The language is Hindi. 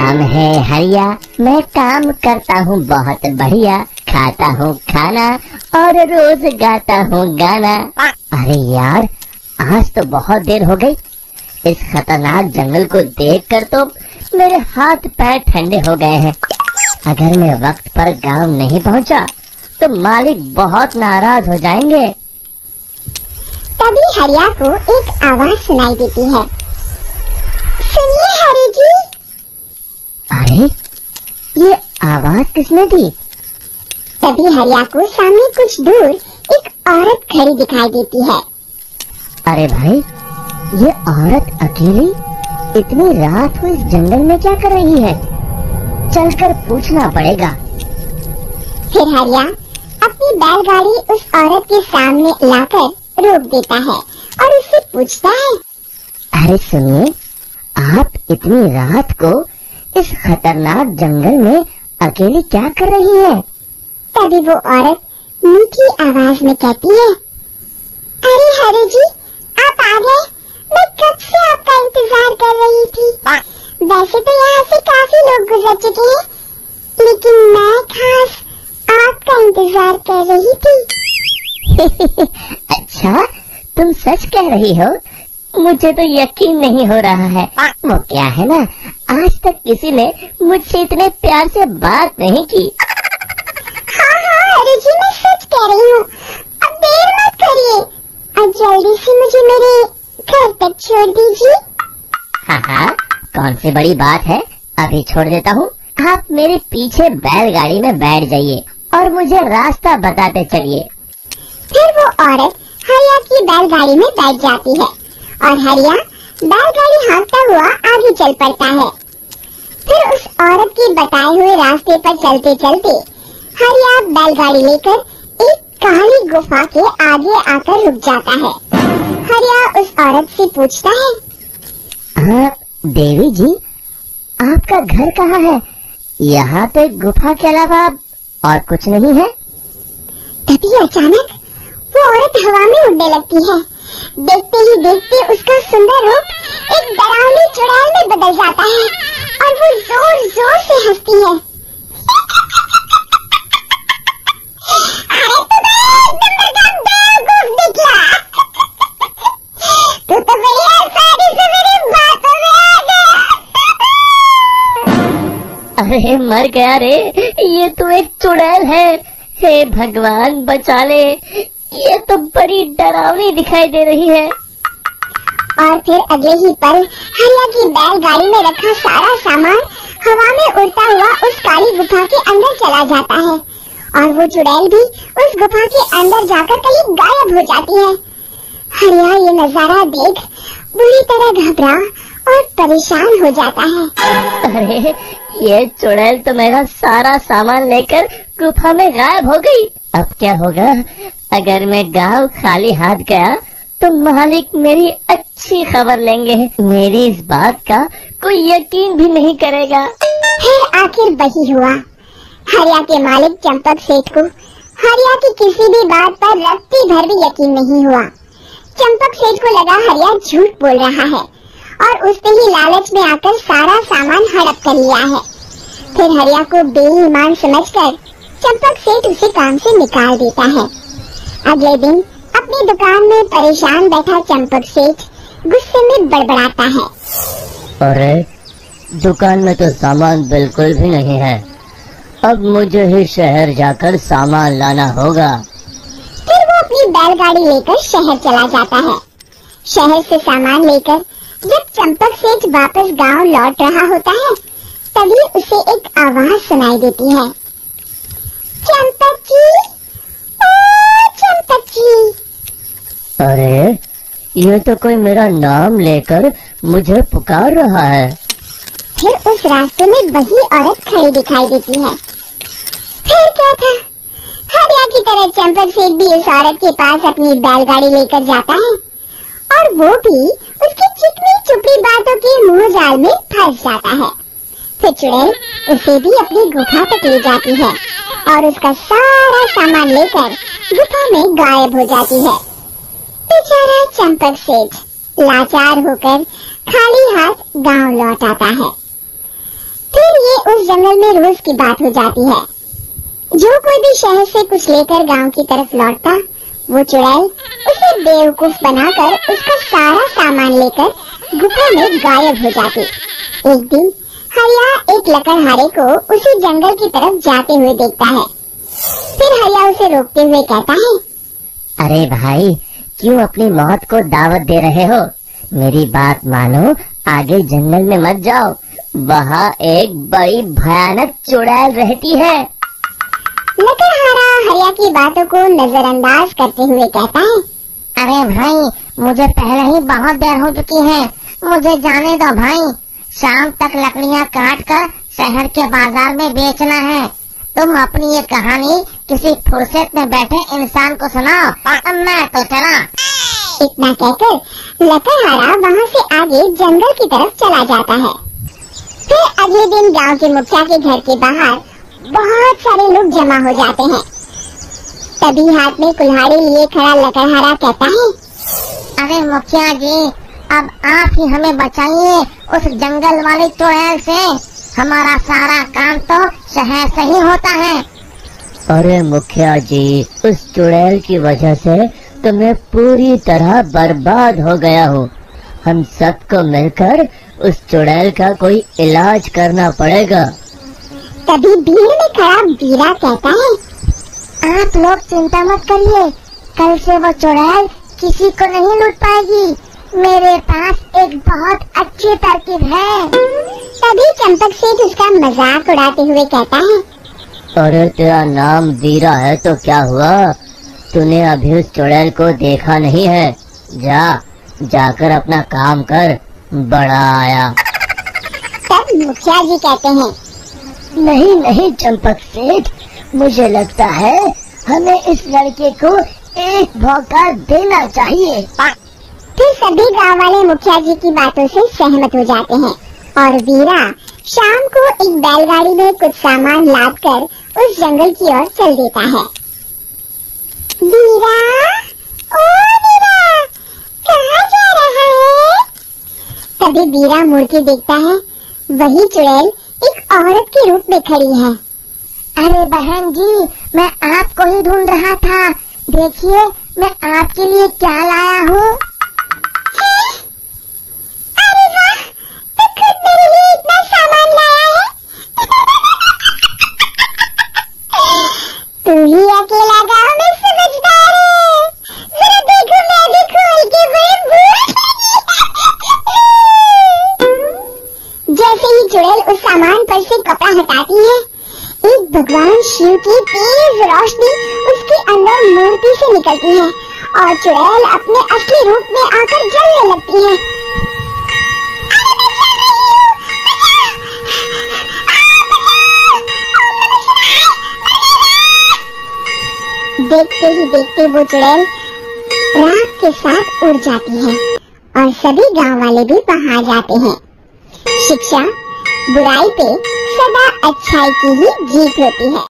नाम है हरिया, मैं काम करता हूँ बहुत बढ़िया, खाता हूँ खाना और रोज गाता हूँ गाना। अरे यार, आज तो बहुत देर हो गई। इस खतरनाक जंगल को देखकर तो मेरे हाथ पैर ठंडे हो गए हैं। अगर मैं वक्त पर गांव नहीं पहुंचा तो मालिक बहुत नाराज हो जाएंगे। तभी हरिया को एक आवाज सुनाई देती है। सुनिए हरि जी। अरे, ये आवाज किसने दी? तभी हरिया को सामने कुछ दूर एक औरत खड़ी दिखाई देती है। अरे भाई, ये औरत अकेली इतनी रात को इस जंगल में क्या कर रही है? चलकर पूछना पड़ेगा। फिर हरिया अपनी बैलगाड़ी उस औरत के सामने लाकर रोक देता है और उससे पूछता है। अरे सुनिए, आप इतनी रात को इस खतरनाक जंगल में अकेली क्या कर रही है? तभी वो औरत मीठी आवाज में कहती है, अरे हरि जी, आप आ गए। मैं कब से आपका इंतजार कर रही थी। वैसे तो यहाँ से काफी लोग गुजर चुके हैं, लेकिन मैं खास आपका इंतजार कर रही थी। अच्छा, तुम सच कह रही हो? मुझे तो यकीन नहीं हो रहा है। वो क्या है ना, आज तक किसी ने मुझसे इतने प्यार से बात नहीं की। हाँ हरि जी, मैं सच कह रही हूँ। अब देर मत करिए और जल्दी से मुझे मेरे घर तक छोड़ दीजिए। हाँ, कौन सी बड़ी बात है, अभी छोड़ देता हूँ। आप मेरे पीछे बैलगाड़ी में बैठ जाइए और मुझे रास्ता बताते चलिए। फिर वो औरत हरिया की बैलगाड़ी में बैठ जाती है और हरिया बैलगाड़ी हाँकता हुआ आगे चल पड़ता है। फिर उस औरत के बताए हुए रास्ते पर चलते चलते हरिया बैलगाड़ी लेकर एक काली गुफा के आगे आकर रुक जाता है। हरिया उस औरत से पूछता है, हाँ देवी जी, आपका घर कहाँ है? यहाँ पे गुफा के अलावा और कुछ नहीं है? तभी अचानक वो औरत हवा में उड़ने लगती है। देखते ही देखते उसका सुंदर रूप एक डरावनी चुड़ैल में बदल जाता है और वो जोर जोर से हंसती है। अरे तू तो मेरी आसानी से मेरी बातों में आ गया। अरे मर गया रे, ये तो एक चुड़ैल है। हे भगवान बचा ले, ये तो बड़ी डरावनी दिखाई दे रही है। और फिर अगले ही पल हरिया की बैलगाड़ी में रखा सारा सामान हवा में उड़ता हुआ उस काली गुफा के अंदर चला जाता है और वो चुड़ैल भी उस गुफा के अंदर जाकर कहीं गायब हो जाती है। हरिया ये नजारा देख बुरी तरह घबरा और परेशान हो जाता है। अरे, ये चुड़ैल तो मेरा सारा सामान लेकर गुफा में गायब हो गई। अब क्या होगा? अगर मैं गांव खाली हाथ गया तो मालिक मेरी अच्छी खबर लेंगे। मेरी इस बात का कोई यकीन भी नहीं करेगा। फिर आखिर वही हुआ। हरिया के मालिक चंपक सेठ को हरिया की किसी भी बात पर रत्ती भर भी यकीन नहीं हुआ। चंपक सेठ को लगा हरिया झूठ बोल रहा है और उसने ही लालच में आकर सारा सामान हड़प कर लिया है। फिर हरिया को बेईमान समझकर चंपक सेठ उसे काम से निकाल देता है। अगले दिन अपनी दुकान में परेशान बैठा चंपक सेठ गुस्से में बड़बड़ाता है। अरे, दुकान में तो सामान बिल्कुल भी नहीं है। अब मुझे ही शहर जाकर सामान लाना होगा। फिर वो अपनी बैलगाड़ी लेकर शहर चला जाता है। शहर से सामान लेकर जब चंपक सेठ वापस गांव लौट रहा होता है, तभी उसे एक आवाज सुनाई देती है। चंपक जी, ओ चंपक जी। अरे, ये तो कोई मेरा नाम लेकर मुझे पुकार रहा है। फिर उस रास्ते में वही औरत खड़ी दिखाई देती है। फिर क्या था, हरिया की तरह चंपक सेठ भी उस औरत के पास अपनी बैलगाड़ी लेकर जाता है और वो भी उसकी चिकनी चुपड़ी बातों के मुंह जाल में फंस जाता है। फिर चुड़ैल उसे भी अपनी गुफा तक ले जाती है और उसका सारा सामान लेकर गुफा में गायब हो जाती है। बेचारा चंपक सेठ लाचार होकर खाली हाथ गांव लौट आता है। फिर ये उस जंगल में रोज की बात हो जाती है। जो कोई भी शहर से कुछ लेकर गांव की तरफ लौटता, वो चुड़ैल उसे बेवकूफ बनाकर उसका सारा सामान लेकर गुफा में गायब हो जाती। एक दिन हरिया एक लकड़हारे को उसी जंगल की तरफ जाते हुए देखता है। फिर हरिया उसे रोकते हुए कहता है, अरे भाई, क्यों अपनी मौत को दावत दे रहे हो? मेरी बात मानो, आगे जंगल में मत जाओ, वहाँ एक बड़ी भयानक चुड़ैल रहती है। लकड़हारा हरिया की बातों को नजरअंदाज करते हुए कहता है, अरे भाई, मुझे पहले ही बहुत देर हो चुकी है, मुझे जाने दो भाई। शाम तक लकड़ियाँ काट कर शहर के बाजार में बेचना है। तुम अपनी ये कहानी किसी फुर्सत में बैठे इंसान को सुनाओ, और मैं तो चला। इतना कहकर लकड़हारा वहाँ से आगे जंगल की तरफ चला जाता है। फिर अगले दिन गांव के मुखिया के घर के बाहर बहुत सारे लोग जमा हो जाते हैं। तभी हाथ में कुल्हाड़ी लिए खड़ा लकड़हारा कहता है, अरे मुखिया जी, अब आप ही हमें बचाइए उस जंगल वाली चुड़ैल से। हमारा सारा काम तो शहर से ही होता है। अरे मुखिया जी, उस चुड़ैल की वजह से तो मैं पूरी तरह बर्बाद हो गया हूँ। हम सबको मिलकर उस चुड़ैल का कोई इलाज करना पड़ेगा। तभी भीड़ में खड़ा बीरा कहता है, आप लोग चिंता मत करिए, कल से वो चुड़ैल किसी को नहीं लूट पाएगी। मेरे पास एक बहुत अच्छी तरकीब है। तभी चंपक सेठ उसका मजाक उड़ाते हुए कहता है, अरे तेरा नाम वीरा है तो क्या हुआ? तूने अभी उस चुड़ैल को देखा नहीं है? जाकर अपना काम कर, बड़ा आया। तब मुखिया जी कहते हैं, नहीं नहीं चंपक सेठ, मुझे लगता है हमें इस लड़के को एक मौका देना चाहिए। फिर सभी गांव वाले मुखिया जी की बातों से सहमत हो जाते हैं और वीरा शाम को एक बैलगाड़ी में कुछ सामान लाद कर उस जंगल की ओर चल देता है। वीरा, ओ वीरा, कहाँ जा रहा है? तभी वीरा मुड़ के देखता है, वही चुड़ैल एक औरत के रूप में खड़ी है। अरे बहन जी, मैं आपको ही ढूंढ रहा था। देखिए, मैं आपके लिए क्या लाया हूँ। अरे वाह, तो खुद मेरे लिए इतना सामान लाया है। तू ही अकेला गाँव में समझदार है। जरा देखो, मैं भी खोल के जैसे ही चुड़ैल उस सामान पर से कपड़ा हटाती है, एक भगवान शिव की तेज रोशनी उसके अंदर मूर्ति से निकलती है और चुड़ैल अपने असली रूप में आकर जलने लगती है। देखते ही देखते वो चुड़ैल रात के साथ उड़ जाती है और सभी गांव वाले भी वहां जाते हैं। शिक्षा बुराई पे सदा अच्छाई की ही जीत होती है।